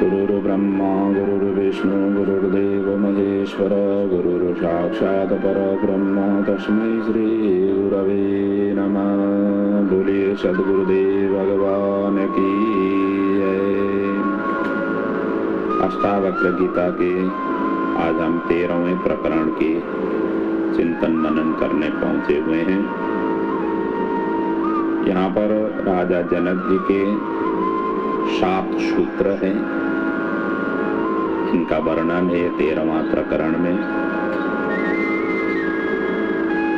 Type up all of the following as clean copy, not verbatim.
गुरुर्ब्रह्मा गुरुर्विष्णु गुरुर्देव महेश्वर गुरुर्साक्षात् परब्रह्म तस्मै श्री गुरवे नमः। बोलिए सद्गुरुदेव भगवान की जय। अष्टावक्र गीता के आज हम 13वें प्रकरण के चिंतन मनन करने पहुंचे हुए हैं। यहाँ पर राजा जनक जी के 7 सूत्र हैं, इनका वर्णन है 13वां प्रकरण में।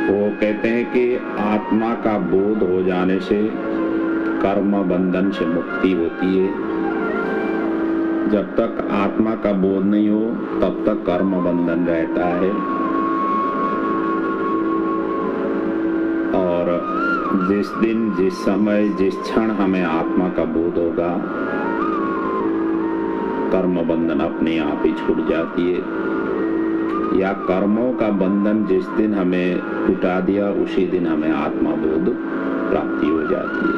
वो कहते हैं कि आत्मा का बोध हो जाने से कर्म बंधन से मुक्ति होती है। जब तक आत्मा का बोध नहीं हो तब तक कर्म बंधन रहता है। और जिस दिन, जिस समय, जिस क्षण हमें आत्मा का बोध होगा, कर्म बंधन अपने आप ही छूट जाती है। या कर्मों का बंधन जिस दिन हमें टूटा दिया उसी दिन हमें आत्मा बोध प्राप्ति हो जाती है।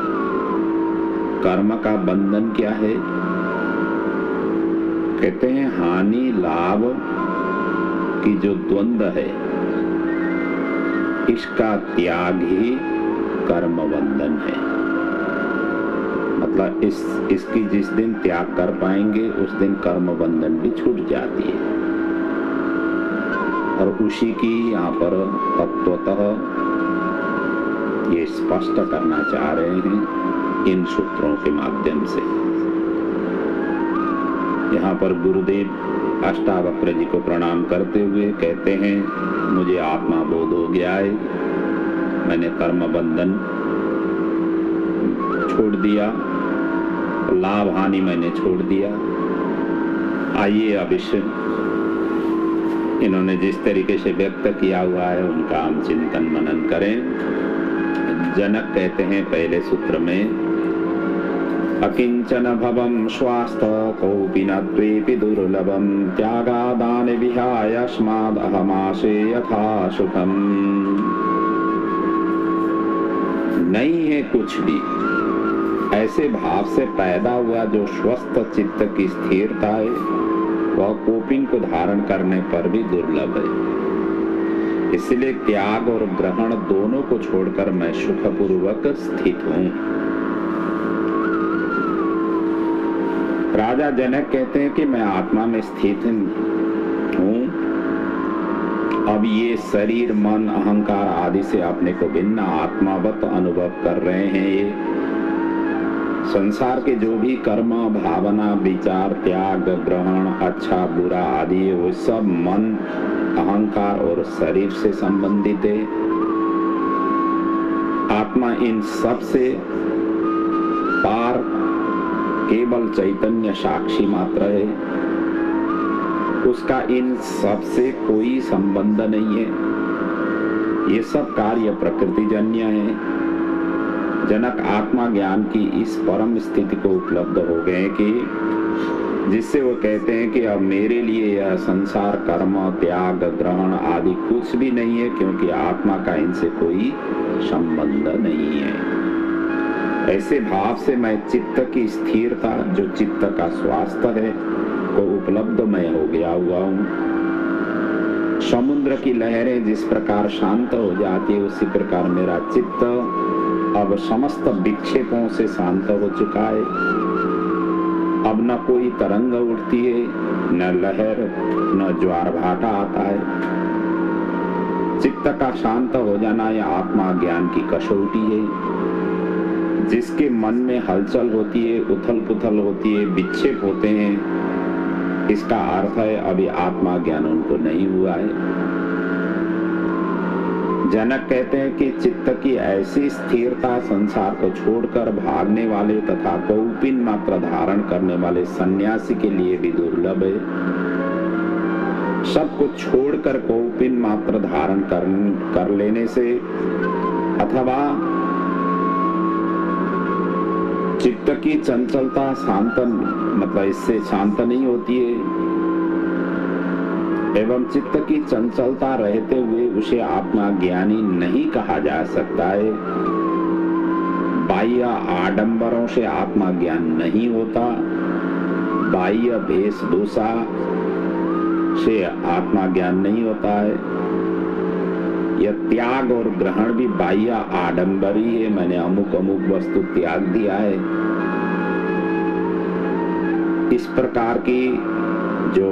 कर्म का बंधन क्या है? कहते हैं हानि लाभ की जो द्वंद्व है, इसका त्याग ही कर्म बंधन है। मतलब इसकी जिस दिन त्याग कर पाएंगे उस दिन कर्म बंधन भी छूट जाती है। और उसी की यहाँ पर तत्वतः ये स्पष्ट करना चाह रहे हैं इन सूत्रों के माध्यम से। यहाँ पर गुरुदेव अष्टावक्र जी को प्रणाम करते हुए कहते हैं, मुझे आत्मा बोध हो गया है, मैंने कर्म बंधन छोड़ दिया, लाभ हानि मैंने छोड़ दिया। आइए अब इस इन्होंने जिस तरीके से व्यक्त किया हुआ है उनका हम चिंतन मनन करें। जनक कहते हैं पहले सूत्र में, अकिंचन भवम स्वास्थ्य कोऽपि न त्वेऽपि दुर्लभम त्यागादान विहाय अस्माद् अहमासे यथा सुखम। नहीं है कुछ भी, ऐसे भाव से पैदा हुआ जो स्वस्थ चित्त की स्थिरता है वह कोपिन को धारण करने पर भी दुर्लभ है। इसलिए त्याग और ग्रहण दोनों को छोड़कर मैं सुखपूर्वक स्थित हूँ। राजा जनक कहते हैं कि मैं आत्मा में स्थित हूँ। अब ये शरीर मन अहंकार आदि से अपने को भिन्न आत्मावत अनुभव कर रहे हैं। ये संसार के जो भी कर्म भावना विचार त्याग ग्रहण अच्छा बुरा आदि है वो सब मन अहंकार और शरीर से संबंधित है। आत्मा इन सब से पार केवल चैतन्य साक्षी मात्र है, उसका इन सब से कोई संबंध नहीं है। ये सब कार्य प्रकृति जन्य है। जनक आत्मा ज्ञान की इस परम स्थिति को उपलब्ध हो गए कि जिससे वो कहते हैं कि अब मेरे लिए यह संसार कर्म त्याग ग्रहण आदि कुछ भी नहीं है, क्योंकि आत्मा का इनसे कोई संबंध नहीं है। ऐसे भाव से मैं चित्त की स्थिरता जो चित्त का स्वास्थ्य है को उपलब्ध मैं हो गया हुआ हूँ। समुद्र की लहरें जिस प्रकार शांत हो जाती है उसी प्रकार मेरा चित्त अब समस्त विक्षेपों से शांत हो चुका है। अब न कोई तरंग उठती है, न लहर, न ज्वार भाटा आता है। चित्त का शांत हो जाना यह आत्मा ज्ञान की कसौटी है। जिसके मन में हलचल होती है, उथल पुथल होती है, विक्षेप होते हैं, इसका अर्थ है अभी आत्मा ज्ञान उनको नहीं हुआ है। जनक कहते हैं कि चित्त की ऐसी स्थिरता संसार को छोड़कर भागने वाले तथा कौपिन मात्र धारण करने वाले सन्यासी के लिए भी दुर्लभ है। सब कुछ छोड़कर कौपिन मात्र धारण कर लेने से अथवा चित्त की चंचलता शांत मतलब इससे शांत नहीं होती है एवं चित्त की चंचलता रहते हुए उसे आत्मा ज्ञानी नहीं कहा जा सकता है। बाह्य आडंबरों से आत्मा ज्ञान नहीं होता। बाह्य वेशभूषा से आत्मा ज्ञान नहीं होता है। यह त्याग और ग्रहण भी बाह्य आडंबर ही है। मैंने अमुक अमुक वस्तु त्याग दिया है, इस प्रकार की जो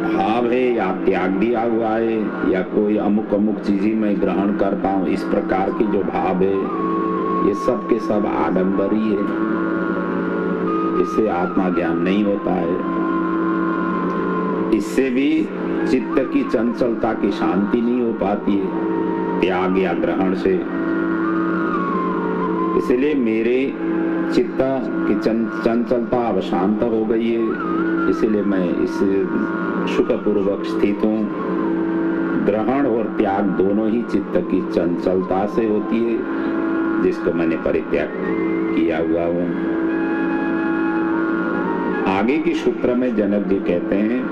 भाव है या त्याग दिया हुआ है, या कोई अमुक अमुक चीज ही मैं ग्रहण करता हूँ, इस प्रकार की जो भाव है, ये सब के सब आडंबर ही है। इससे आत्मा ज्ञान नहीं होता है। इससे भी चित्त की चंचलता की शांति नहीं हो पाती है त्याग या ग्रहण से। इसलिए मेरे चित्त की चंचलता अब शांत हो गई है, इसलिए मैं इस सुखपूर्वक स्थित हूँ। ग्रहण और त्याग दोनों ही चित्त की चंचलता से होती है, जिसको मैंने परित्याग किया हुआ हूँ। आगे की सूत्र में जनक जी कहते हैं,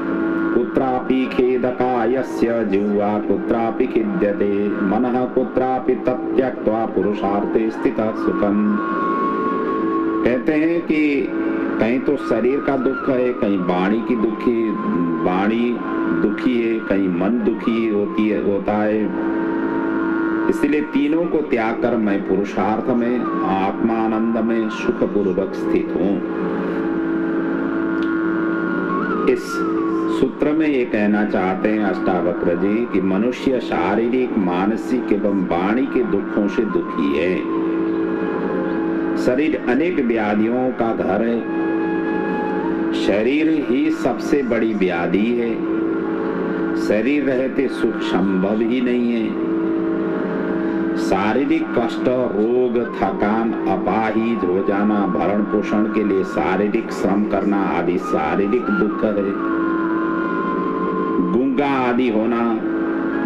कुत्रापि खेदकायस्य जिह्वा कुत्रापि खिद्यते मनः कुत्रापि तत्यक्त्वा पुरुषार्थे स्थितः सुखम्। कहते हैं कि कहीं तो शरीर का दुख है, कहीं वाणी दुखी है, कहीं मन दुखी होता है। इसलिए तीनों को त्याग कर मैं पुरुषार्थ में, आत्मानंद में सुखपूर्वक स्थित हूँ। इस सूत्र में ये कहना चाहते हैं अष्टावक्र जी कि मनुष्य शारीरिक, मानसिक एवं वाणी के दुखों से दुखी है। शरीर अनेक व्याधियों का घर है। शरीर ही सबसे बड़ी व्याधि है। शरीर रहते सुख संभव ही नहीं है। शारीरिक कष्ट, रोग, थकान, अपाहिज हो जाना, भरण पोषण के लिए शारीरिक श्रम करना आदि शारीरिक दुख है। गूंगा आदि होना,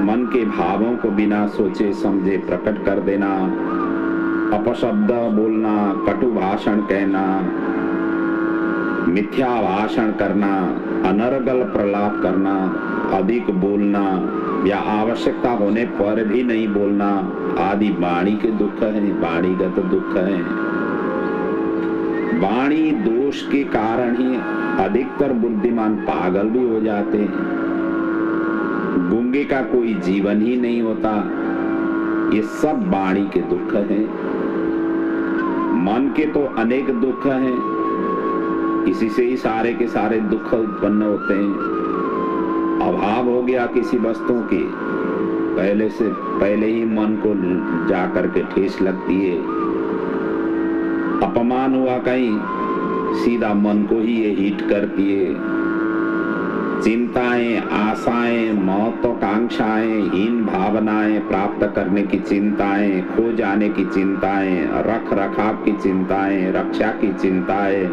मन के भावों को बिना सोचे समझे प्रकट कर देना, अपशब्द बोलना, कटु भाषण कहना, मिथ्या भाषण करना, अनर्गल प्रलाप करना, अधिक बोलना या आवश्यकता होने पर भी नहीं बोलना आदि वाणी के दुख है, वाणीगत दुख है। वाणी दोष के कारण ही अधिकतर बुद्धिमान पागल भी हो जाते हैं। गूंगे का कोई जीवन ही नहीं होता। ये सब वाणी के दुख हैं। मन के तो अनेक दुख हैं, इसी से ही सारे के सारे दुख उत्पन्न होते हैं। अभाव हो गया किसी वस्तु की, पहले ही मन को जा करके ठेस लगती है। अपमान हुआ कहीं, सीधा मन को ही ये हिट करती है। चिंताएं, आशाएं, महत्वाकांक्षाएं, हीन भावनाएं, प्राप्त करने की चिंताएं, खो जाने की चिंताएं, रख रखाव की चिंताएं, रक्षा की चिंताएं,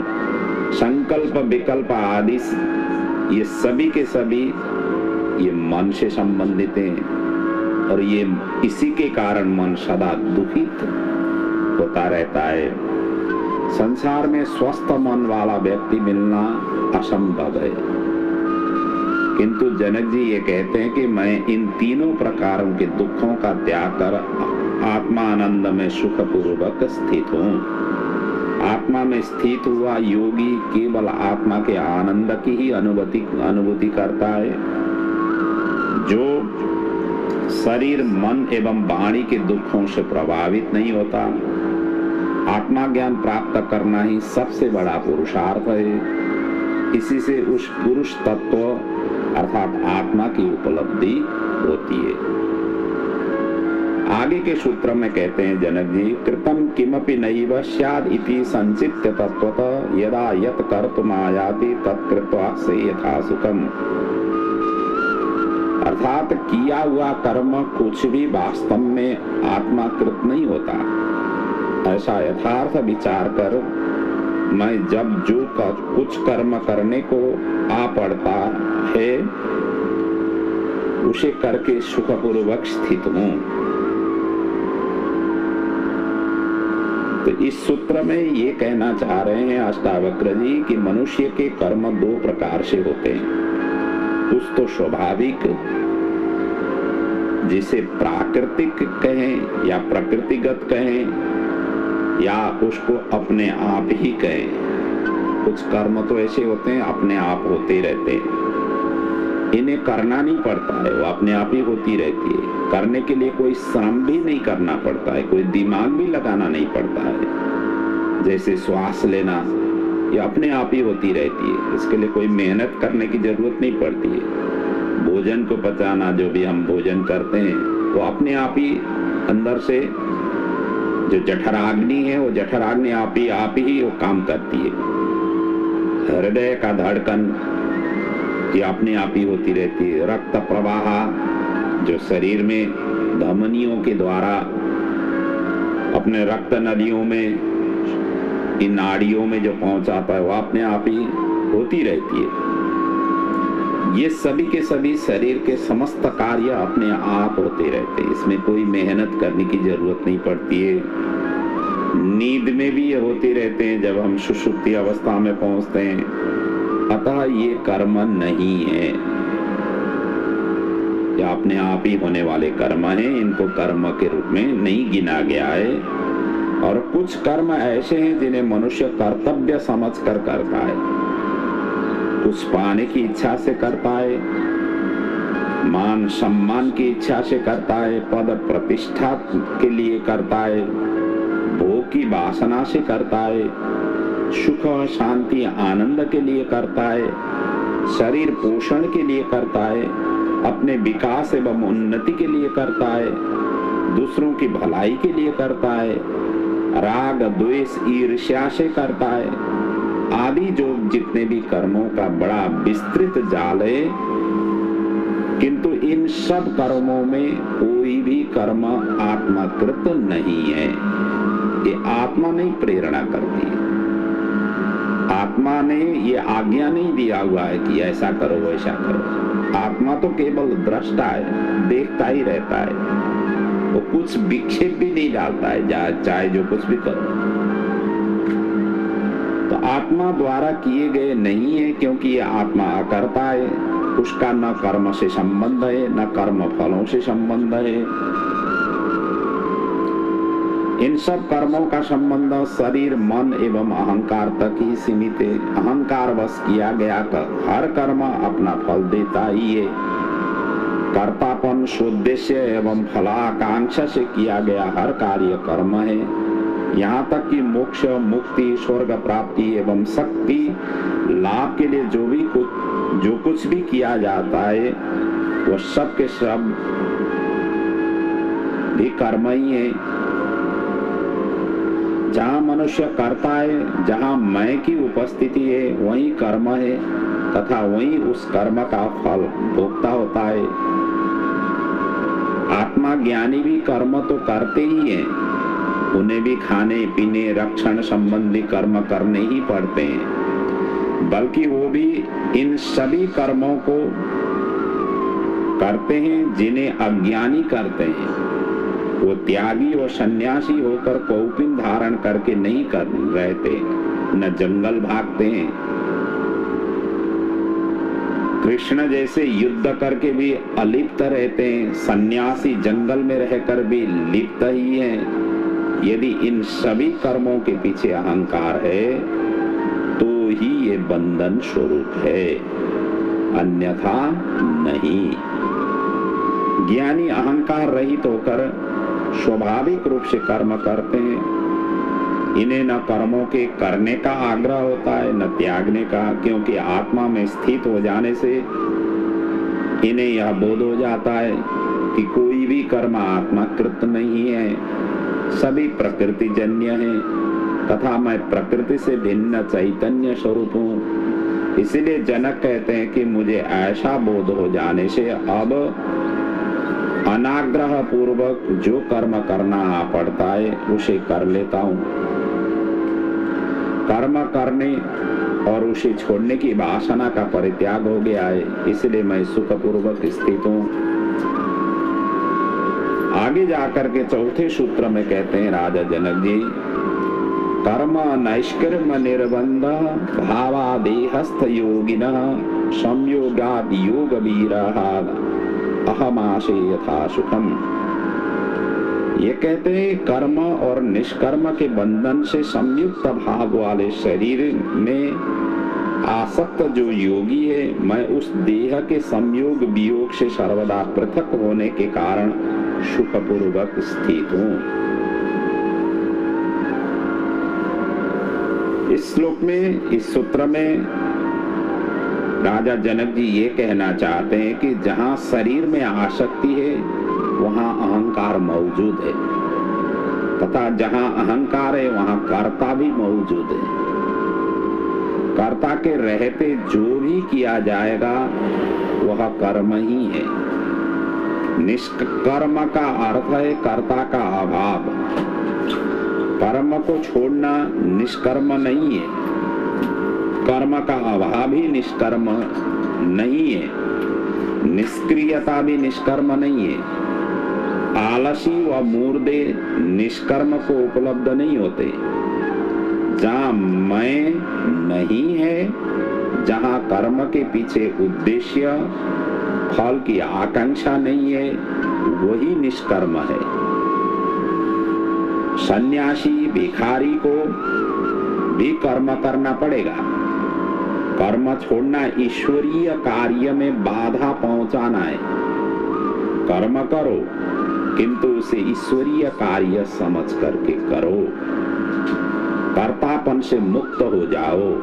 संकल्प विकल्प आदि, ये सभी के सभी ये मन से संबंधित हैं। और ये इसी के कारण मन सदा दुखित होता रहता है। संसार में स्वस्थ मन वाला व्यक्ति मिलना असंभव है। किंतु जनक जी ये कहते हैं कि मैं इन तीनों प्रकारों के दुखों का त्याग कर आत्मानंद में सुखपूर्वक स्थित हूँ। आत्मा में स्थित हुआ योगी केवल आत्मा के आनंद की ही अनुभूति करता है। जो शरीर, मन एवं वाणी के दुखों से प्रभावित नहीं होता। आत्मा ज्ञान प्राप्त करना ही सबसे बड़ा पुरुषार्थ है। इसी से उस पुरुष तत्व अर्थात आत्मा की उपलब्धि होती है। आगे के सूत्र में कहते हैं जनक जी, कृतम किमपि नैव स्याद् इति संचित्य तत्वतः यदा यत् कर्तुमायाति तत्कृत्वा से यथा सुखम। अर्थात किया हुआ कर्म कुछ भी वास्तव में आत्माकृत नहीं होता। ऐसा यथार्थ विचार कर मैं जब जो कुछ कर्म करने को आ पड़ता है उसे करके सुखपूर्वक स्थित हूँ। तो इस सूत्र में ये कहना चाह रहे हैं अष्टावक्र जी कि मनुष्य के कर्म दो प्रकार से होते हैं। कुछ तो स्वाभाविक, जिसे प्राकृतिक कहें या प्रकृतिगत कहें या उसको अपने आप ही कहें, कुछ कर्म तो ऐसे होते हैं अपने आप होते रहते हैं, इन्हें करना नहीं पड़ता है, वो अपने आप ही होती रहती है। करने के लिए कोई श्रम भी नहीं करना पड़ता है, कोई दिमाग भी लगाना नहीं पड़ता है। जैसे श्वास लेना, ये अपने आप ही होती रहती है, इसके लिए कोई मेहनत करने की जरूरत नहीं पड़ती है। भोजन को पचाना, जो भी हम भोजन करते हैं, वो अपने आप ही अंदर से जो जठराग्नि है, वो जठराग्नि आप ही वो काम करती है। हृदय का धड़कन ये अपने आप ही होती रहती है। रक्त प्रवाह जो शरीर में धमनियों के द्वारा अपने रक्त नलियों में, इन नाड़ियों में जो पहुंचाता है, वो अपने आप ही होती रहती है। ये सभी के सभी शरीर के समस्त कार्य अपने आप होते रहते हैं, इसमें कोई मेहनत करने की जरूरत नहीं पड़ती है। नींद में भी ये होते रहते हैं जब हम सुषुप्ति अवस्था में पहुंचते हैं। अतः ये कर्म नहीं है, ये अपने आप ही होने वाले कर्म हैं, इनको कर्म के रूप में नहीं गिना गया है। और कुछ कर्म ऐसे हैं जिन्हें मनुष्य कर्तव्य समझकर करता है, कुछ पाने की इच्छा से करता है, मान सम्मान की इच्छा से करता है, पद प्रतिष्ठा के लिए करता है, भोग की वासना से करता है, सुख शांति आनंद के लिए करता है, शरीर पोषण के लिए करता है, अपने विकास एवं उन्नति के लिए करता है, दूसरों की भलाई के लिए करता है, राग द्वेष ईर्ष्या से करता है, आदि जो जितने भी कर्मों का बड़ा विस्तृत जाल है। किंतु इन सब कर्मों में कोई भी कर्म आत्माकृत नहीं है, ये आत्मा नहीं प्रेरणा करती है। आत्मा ने ये आज्ञा नहीं दिया हुआ है कि ऐसा करो वैसा करो। आत्मा तो केवल दृष्टा है, देखता ही रहता है, वो कुछ विक्षेप भी नहीं डालता है, चाहे जो कुछ भी करो। तो आत्मा द्वारा किए गए नहीं है, क्योंकि ये आत्मा अकर्ता है, उसका न कर्म से संबंध है न कर्म फलों से संबंध है। इन सब कर्मों का संबंध शरीर मन एवं अहंकार तक ही सीमित है। अहंकार वश किया गया हर कर्म अपना फल देता ही है। कर्तापन स्वोद्देश्य एवं फलाकांक्षा से किया गया हर कार्य कर्म है। यहाँ तक कि मोक्ष मुक्ति स्वर्ग प्राप्ति एवं शक्ति लाभ के लिए जो कुछ भी किया जाता है, वह सब के सब भी कर्म ही है। जहाँ मनुष्य करता है, जहाँ मैं की उपस्थिति है, वही कर्म है तथा वही उस कर्म का फल भोगता होता है। आत्मा ज्ञानी भी कर्म तो करते ही हैं, उन्हें भी खाने पीने रक्षण संबंधी कर्म करने ही पड़ते हैं, बल्कि वो भी इन सभी कर्मों को करते हैं जिन्हें अज्ञानी करते हैं। वो त्यागी और सन्यासी होकर कौपीन धारण करके नहीं कर रहते, न जंगल भागते हैं। कृष्ण जैसे युद्ध करके भी अलिप्त रहते हैं, सन्यासी जंगल में रहकर भी लिप्त ही हैं। यदि इन सभी कर्मों के पीछे अहंकार है तो ही ये बंधन स्वरूप है, अन्यथा नहीं। ज्ञानी अहंकार रहित होकर स्वाभाविक रूप से कर्म करते हैं। इन्हें न कर्मों के करने का आग्रह होता है न त्यागने का, क्योंकि आत्मा में स्थित हो जाने से इन्हें यह बोध हो जाता है कि कोई भी कर्म आत्माकृत नहीं है, सभी प्रकृति जन्य है तथा मैं प्रकृति से भिन्न चैतन्य स्वरूप हूँ। इसीलिए जनक कहते हैं कि मुझे ऐसा बोध हो जाने से अब अनाग्रह पूर्वक जो कर्म करना पड़ता है उसे कर लेता हूँ। कर्म करने और उसे छोड़ने की वासना का परित्याग हो गया है, इसलिए मैं सुखपूर्वक स्थित हूँ। आगे जाकर के चौथे सूत्र में कहते हैं राजा जनक जी, कर्म नैष्कर्म निर्बंध भावादेहस्थ योगिनः संयोगाद योग वीरः अहमाशे यथा सुखम। ये कहते हैं कर्म और निष्कर्म के बंधन से संयुक्त भाव वाले शरीर में आसक्त जो योगी है, मैं उस देह के संयोग वियोग से सर्वदा पृथक होने के कारण सुखपूर्वक स्थित हूँ। इस श्लोक में, इस सूत्र में राजा जनक जी ये कहना चाहते हैं कि जहां शरीर में आसक्ति है वहां अहंकार मौजूद है, तथा जहां अहंकार है वहां कर्ता भी मौजूद है। कर्ता के रहते जो भी किया जाएगा वह कर्म ही है। निष्कर्म का अर्थ है कर्ता का अभाव। कर्म को छोड़ना निष्कर्म नहीं है, कर्म का अभाव ही निष्कर्म नहीं है, निष्क्रियता भी निष्कर्म नहीं है। आलसी व मूर्दे निष्कर्म को उपलब्ध नहीं होते। जहां मैं नहीं है, जहां कर्म के पीछे उद्देश्य फल की आकांक्षा नहीं है, वही निष्कर्म है। सन्यासी भिखारी को भी कर्म करना पड़ेगा। कर्म छोड़ना ईश्वरीय कार्य में बाधा पहुंचाना है। कर्म करो किंतु उसे ईश्वरीय कार्य समझ करके करो। कर्तापन से मुक्त हो जाओ,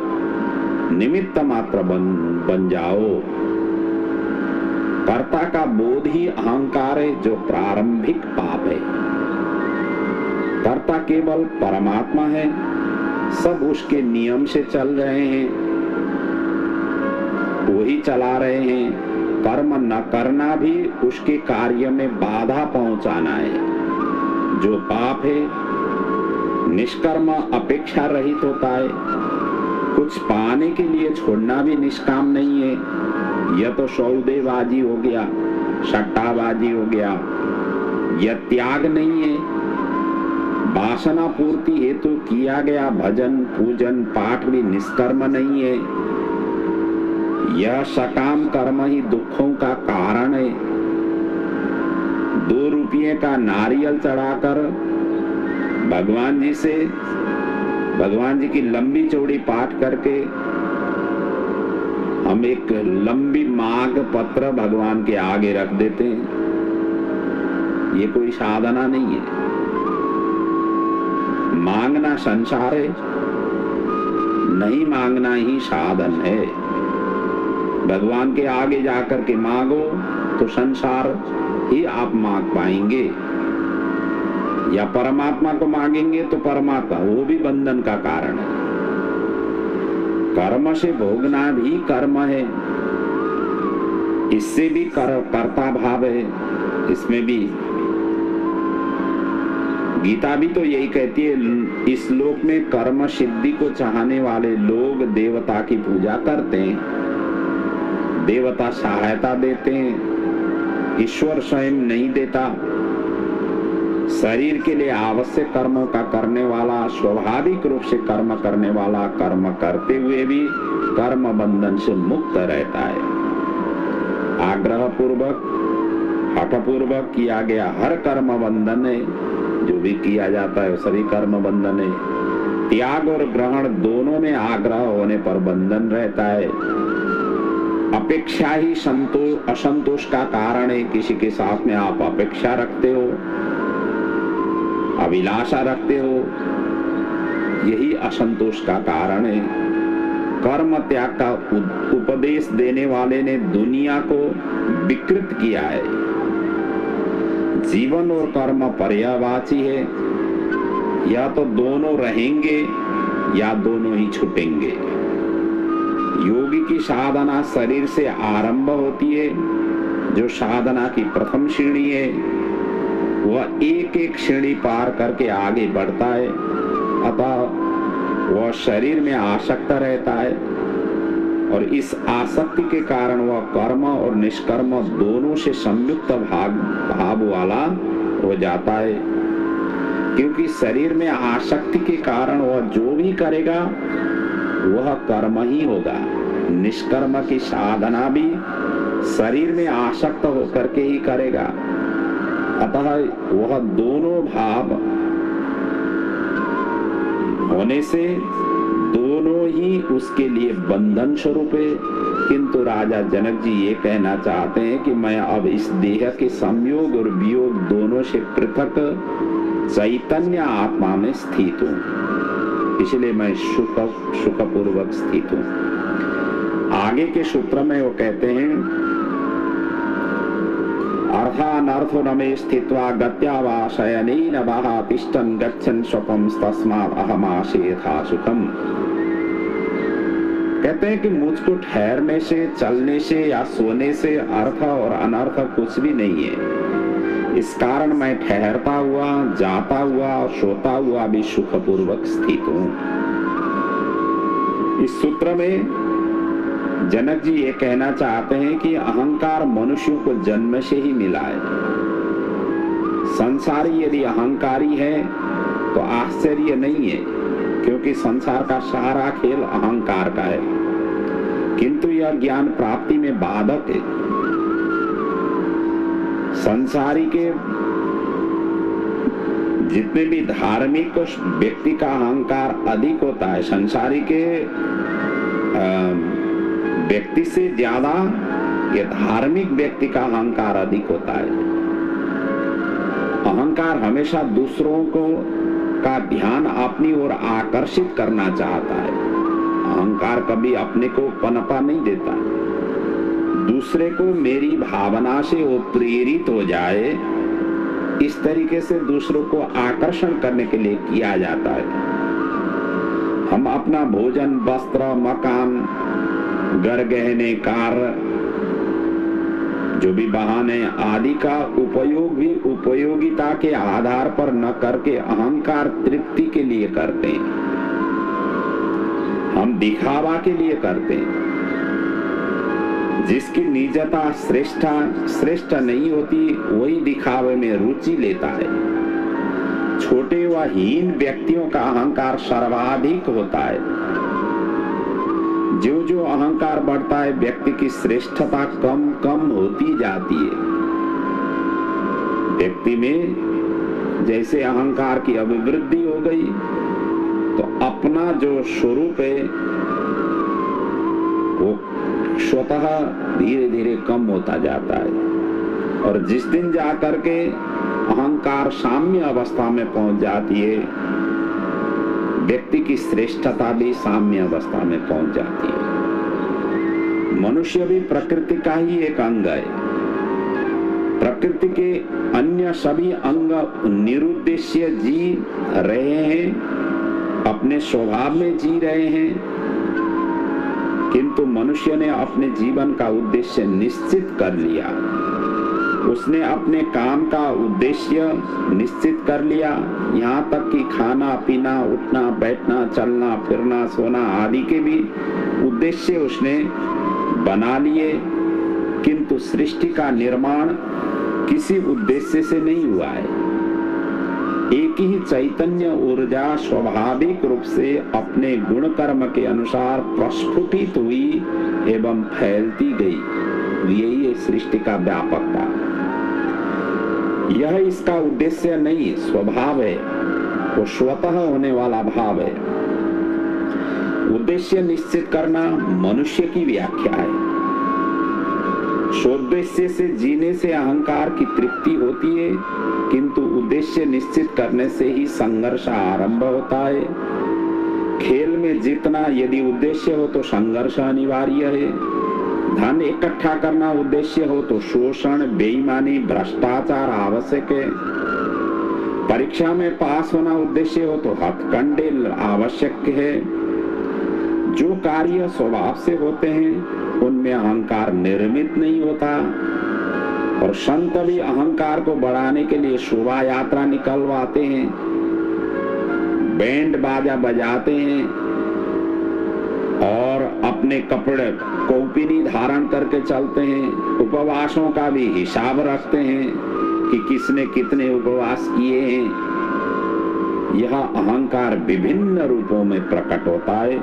निमित्त मात्र बन जाओ। कर्ता का बोध ही अहंकार है जो प्रारंभिक पाप है। कर्ता केवल परमात्मा है, सब उसके नियम से चल रहे हैं, वही चला रहे हैं। कर्म न करना भी उसके कार्य में बाधा पहुंचाना है, जो पाप है। निष्कर्म अपेक्षा रहित होता है। कुछ पाने के लिए छोड़ना भी निष्काम नहीं है। यह तो सौदेबाजी हो गया, सट्टाबाजी हो गया। यह त्याग नहीं है। वासना पूर्ति हेतु किया गया भजन पूजन पाठ भी निष्कर्म नहीं है। यह सकाम कर्म ही दुखों का कारण है। 2 रुपये का नारियल चढ़ाकर भगवान जी की लंबी चौड़ी पाठ करके हम एक लंबी मांग पत्र भगवान के आगे रख देते हैं। ये कोई साधना नहीं है। मांगना संसार है, नहीं मांगना ही साधन है। भगवान के आगे जाकर के मांगो तो संसार ही आप मांग पाएंगे, या परमात्मा को मांगेंगे तो परमात्मा, वो भी बंधन का कारण है। कर्म से भोगना भी कर्म है, इससे भी कर्ता भाव है। इसमें भी गीता भी तो यही कहती है। इस लोक में कर्म सिद्धि को चाहने वाले लोग देवता की पूजा करते हैं, देवता सहायता देते हैं, ईश्वर स्वयं नहीं देता। शरीर के लिए आवश्यक कर्मों का करने वाला, स्वाभाविक रूप से कर्म करने वाला, कर्म करते हुए भी कर्म बंधन से मुक्त रहता है। आग्रह पूर्वक हठपूर्वक किया गया हर कर्म बंधन है। जो भी किया जाता है सभी कर्म बंधन है। त्याग और ग्रहण दोनों में आग्रह होने पर बंधन रहता है। अपेक्षा ही असंतोष का कारण है। किसी के साथ में आप अपेक्षा रखते हो, अभिलाषा रखते हो, यही असंतोष का कारण है। कर्म त्याग का उपदेश देने वाले ने दुनिया को विकृत किया है। जीवन और कर्म पर्यायवाची है, या तो दोनों रहेंगे या दोनों ही छूटेंगे। योगी की साधना शरीर से आरंभ होती है, जो साधना की प्रथम श्रेणी है वह एक एक श्रेणी पार करके आगे बढ़ता है। अतः वह शरीर में आसक्त रहता है, और इस आसक्ति के कारण वह कर्म और निष्कर्म दोनों से संयुक्त भाव वाला हो जाता है। क्योंकि शरीर में आसक्ति के कारण वह जो भी करेगा वह कर्म ही होगा। निष्कर्म की साधना भी शरीर में आसक्त होकर के ही करेगा। अतः वह दोनों भाव होने से दोनों ही उसके लिए बंधन स्वरूप है। किंतु राजा जनक जी ये कहना चाहते हैं कि मैं अब इस देह के संयोग और वियोग दोनों से पृथक चैतन्य आत्मा में स्थित हूँ, इसलिए मैं सुखपूर्वक स्थित हूँ। आगे के सूत्र में वो कहते हैं अर्थानर्थो न मे स्थित्वा गत्या वा शयनेन वा तिष्ठन् गच्छन् स्वपं तस्मात् अहमाशेथा सुखम। कहते हैं कि मुझको ठहरने से, चलने से या सोने से अर्थ और अनर्थ कुछ भी नहीं है। इस कारण मैं ठहरता हुआ, जाता हुआ और सोता हुआ भी सुखपूर्वक स्थित हूँ। इस सूत्र में जनक जी ये कहना चाहते हैं कि अहंकार मनुष्यों को जन्म से ही मिला है। संसारी यदि अहंकारी है तो आश्चर्य नहीं है, क्योंकि संसार का सारा खेल अहंकार का है। किंतु यह ज्ञान प्राप्ति में बाधक है। संसारी के जितने भी धार्मिक व्यक्ति का अहंकार अधिक होता है, संसारी के व्यक्ति से ज्यादा ये धार्मिक व्यक्ति का अहंकार अधिक होता है। अहंकार हमेशा दूसरों को का ध्यान अपनी ओर आकर्षित करना चाहता है। अहंकार कभी अपने को पनपा नहीं देता। दूसरे को मेरी भावना से वो प्रेरित हो जाए, इस तरीके से दूसरों को आकर्षण करने के लिए किया जाता है। हम अपना भोजन, वस्त्र, मकान, घर, गहने, कार, जो भी बहाने आदि का उपयोग भी उपयोगिता के आधार पर न करके अहंकार तृप्ति के लिए करते हैं। हम दिखावा के लिए करते हैं। जिसकी निजता श्रेष्ठ नहीं होती वही दिखावे में रुचि लेता है। छोटे व हीन व्यक्तियों का अहंकार सर्वाधिक होता है। जो जो अहंकार बढ़ता है व्यक्ति की श्रेष्ठता कम कम होती जाती है। व्यक्ति में जैसे अहंकार की अभिवृद्धि हो गई तो अपना जो स्वरूप है वो स्वतः धीरे धीरे कम होता जाता है। और जिस दिन जाकर के अहंकार साम्य अवस्था में पहुंच जाती है, व्यक्ति की श्रेष्ठता भी साम्य अवस्था में पहुंच जाती है। मनुष्य भी प्रकृति का ही एक अंग है। प्रकृति के अन्य सभी अंग निरुद्देश्य जी रहे हैं, अपने स्वभाव में जी रहे हैं, किंतु मनुष्य ने अपने जीवन का उद्देश्य निश्चित कर लिया। उसने अपने काम का उद्देश्य निश्चित कर लिया। यहाँ तक कि खाना पीना, उठना बैठना, चलना फिरना, सोना आदि के भी उद्देश्य उसने बना लिए। किंतु सृष्टि का निर्माण किसी उद्देश्य से नहीं हुआ है। एक ही चैतन्य ऊर्जा स्वाभाविक रूप से अपने गुण कर्म के अनुसार प्रस्फुटित हुई एवं फैलती गई। यही है सृष्टि का व्यापकता। यह इसका उद्देश्य नहीं, स्वभाव है, वो स्वतः होने वाला भाव है। उद्देश्य निश्चित करना मनुष्य की व्याख्या है। स्वोद्देश्य से जीने से अहंकार की तृप्ति होती है, किंतु उद्देश्य निश्चित करने से ही संघर्ष आरंभ होता है। खेल में जीतना यदि उद्देश्य हो तो संघर्ष अनिवार्य है। धन इकट्ठा करना उद्देश्य हो तो शोषण, बेईमानी, भ्रष्टाचार आवश्यक है। परीक्षा में पास होना उद्देश्य हो तो हथकंडे आवश्यक है। जो कार्य स्वभाव से होते हैं उनमें अहंकार निर्मित नहीं होता। और संत भी अहंकार को बढ़ाने के लिए शोभा यात्रा निकलवाते हैं, बैंड बाजा बजाते हैं और अपने कपड़े कौपीनी धारण करके चलते हैं। उपवासों का भी हिसाब रखते हैं कि किसने कितने उपवास किए हैं। यह अहंकार विभिन्न रूपों में प्रकट होता है।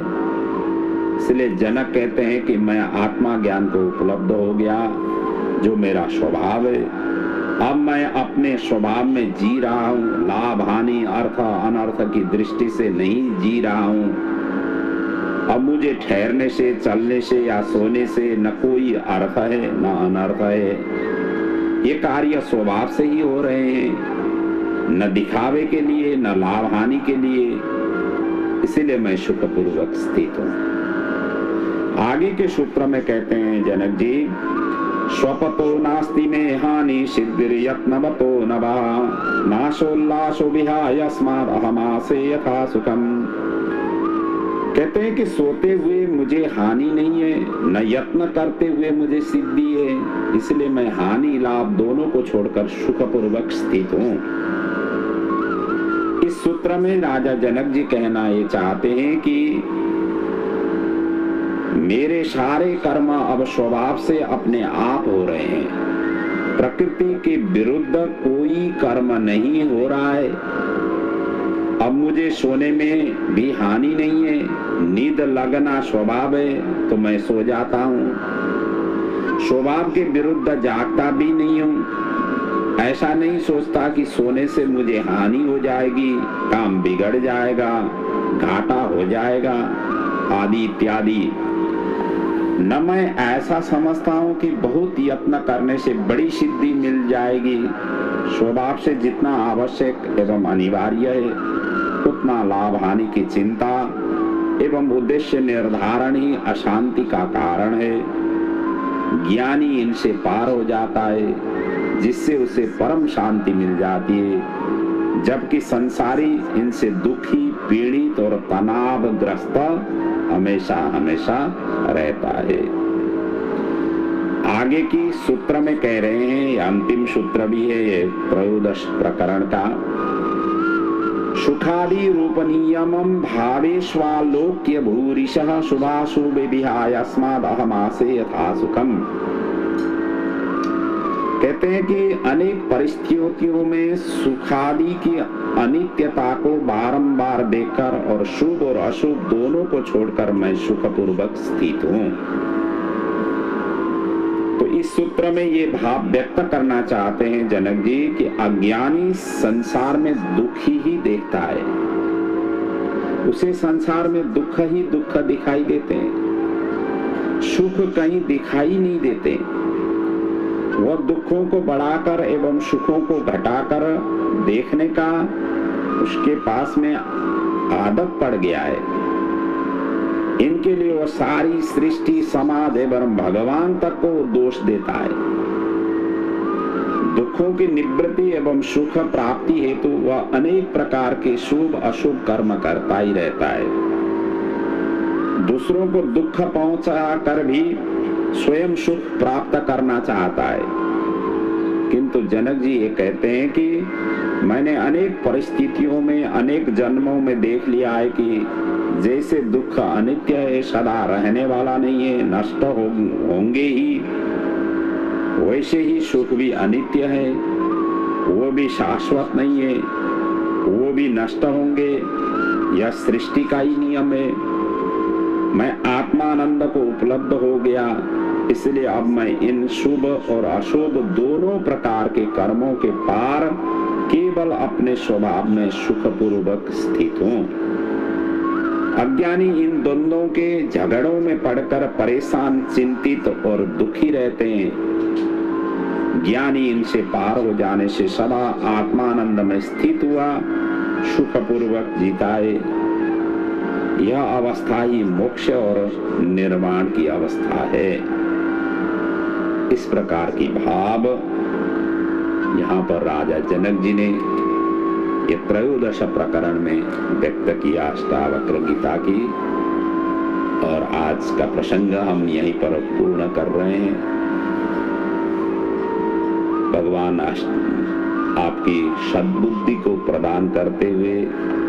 इसलिए जनक कहते हैं कि मैं आत्मा ज्ञान को उपलब्ध हो गया, जो मेरा स्वभाव है। अब मैं अपने स्वभाव में जी रहा हूँ, लाभ हानि अर्थ अनर्थ की दृष्टि से नहीं जी रहा हूँ। अब मुझे ठहरने से, चलने से या सोने से न कोई अर्थ है न अनर्थ है। ये कार्य स्वभाव से ही हो रहे हैं, न दिखावे के लिए न लाभ हानि के लिए। इसीलिए मैं सुखपूर्वक स्थित हूँ। आगे के सूत्र में कहते हैं जनक जी, स्वपतो नास्ति में हानि सिद्धिर यत्नवतो नभा नाशोल्लासो विहाय अस्माद् अहमासे यथा सुखम। कहते हैं कि सोते हुए मुझे हानि नहीं है, न यत्न करते हुए मुझे सिद्धि है। इसलिए मैं हानि लाभ दोनों को छोड़कर सुखपूर्वक स्थित हूँ। इस सूत्र में राजा जनक जी कहना ये चाहते हैं कि मेरे सारे कर्म अब स्वभाव से अपने आप हो रहे हैं। प्रकृति के विरुद्ध कोई कर्म नहीं हो रहा है। अब मुझे सोने में भी हानि नहीं है। नींद लगना स्वभाव है तो मैं सो जाता हूँ। स्वभाव के विरुद्ध जागता भी नहीं हूँ। ऐसा नहीं सोचता कि सोने से मुझे हानि हो जाएगी, काम बिगड़ जाएगा, घाटा हो जाएगा आदि इत्यादि। न मैं ऐसा समझता हूँ कि बहुत यत्न करने से बड़ी सिद्धि मिल जाएगी। स्वभाव से जितना आवश्यक एवं अनिवार्य है उतना लाभ हानि की चिंता एवं उद्देश्य निर्धारण ही अशांति का कारण है। ज्ञानी इनसे पार हो जाता है, जिससे उसे परम शांति मिल जाती है, जबकि संसारी इनसे दुखी, पीड़ित और तनावग्रस्त हमेशा हमेशा रहता है। आगे की सूत्र में कह रहे हैं, अंतिम सूत्र भी है ये त्रयोदश प्रकरण का। सुखादि रूपनीयमं भावेष्वालोक्य भूरिशः शुभाशुभे विहाय अस्माद् अहमासे यथा सुखम। कहते हैं कि अनेक परिस्थितियों में सुखादि की अनित्यता को बारंबार देखकर और शुभ और अशुभ दोनों को छोड़कर मैं सुखपूर्वक स्थित हूँ। तो इस सूत्र में ये भाव व्यक्त करना चाहते हैं जनक जी कि अज्ञानी संसार में दुख ही देखता है। उसे संसार में दुख ही दुख दिखाई देते हैं, सुख कहीं दिखाई नहीं देते। वह दुखों को बढ़ाकर एवं सुखों को घटाकर देखने का उसके पास में आदत पड़ गया है। इनके लिए वह सारी सृष्टि, समाज एवं भगवान तक को दोष देता है। दुखों की निवृत्ति एवं सुख प्राप्ति हेतु वह अनेक प्रकार के शुभ अशुभ कर्म करता ही रहता है। दूसरों को दुख पहुंचा कर भी स्वयं सुख प्राप्त करना चाहता है। किंतु जनक जी ये कहते हैं कि मैंने अनेक परिस्थितियों में, अनेक जन्मों में देख लिया है कि जैसे दुख अनित्य है, सदा रहने वाला नहीं है, नष्ट होंगे ही, वैसे ही सुख भी अनित्य है, वो भी शाश्वत नहीं है, वो भी नष्ट होंगे। यह सृष्टि का ही नियम है। मैं आत्मानंद को उपलब्ध हो गया, इसलिए अब मैं इन शुभ और अशुभ दोनों प्रकार के कर्मों के पार केवल अपने स्वभाव में सुखपूर्वक स्थित हूँ। अज्ञानी इन दोनों के झगड़ों में पड़कर परेशान, चिंतित और दुखी रहते हैं। ज्ञानी इनसे पार हो जाने से सदा आत्मानंद में स्थित हुआ, सुखपूर्वक जीता है। यह अवस्था ही मोक्ष और निर्वाण की अवस्था है। इस प्रकार की भाव यहाँ पर राजा जनक जी ने ये त्रयोदश प्रकरण में व्यक्त किया अष्टावक्र गीता की। और आज का प्रसंग हम यहीं पर पूर्ण कर रहे हैं। भगवान आपकी सद्बुद्धि को प्रदान करते हुए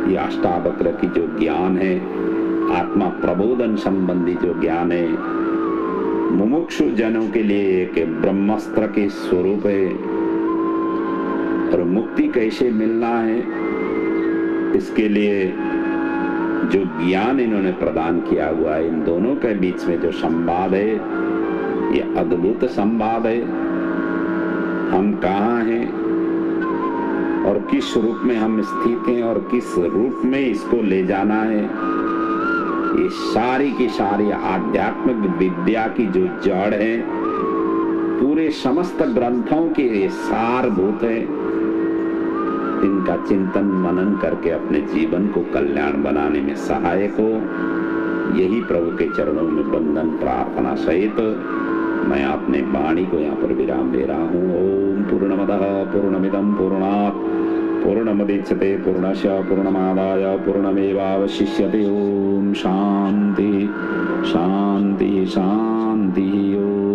ये अष्टावक्र की जो ज्ञान है, आत्मा प्रबोधन संबंधी जो ज्ञान है, मुमुक्षु जनों के लिए एक ब्रह्मास्त्र के स्वरूप है। और मुक्ति कैसे मिलना है, इसके लिए जो ज्ञान इन्होंने प्रदान किया हुआ है, इन दोनों के बीच में जो संवाद है, ये अद्भुत संवाद है। हम कहाँ हैं और किस रूप में हम स्थित हैं और किस रूप में इसको ले जाना है, ये सारी की सारी आध्यात्मिक विद्या की जो जड़ है, पूरे समस्त ग्रंथों के ये सारभूत है। इनका चिंतन मनन करके अपने जीवन को कल्याण बनाने में सहायक हो, यही प्रभु के चरणों में वंदन प्रार्थना सहित मैं अपने वाणी को यहाँ पर विराम दे रहा हूँ। ओम पूर्णमदः पूर्णमिदं पूर्णात् पूर्णमुदच्यते पूर्णस्य पूर्णमादाय पूर्णमेवावशिष्यते। ओम शांति शांति शांति। ओम।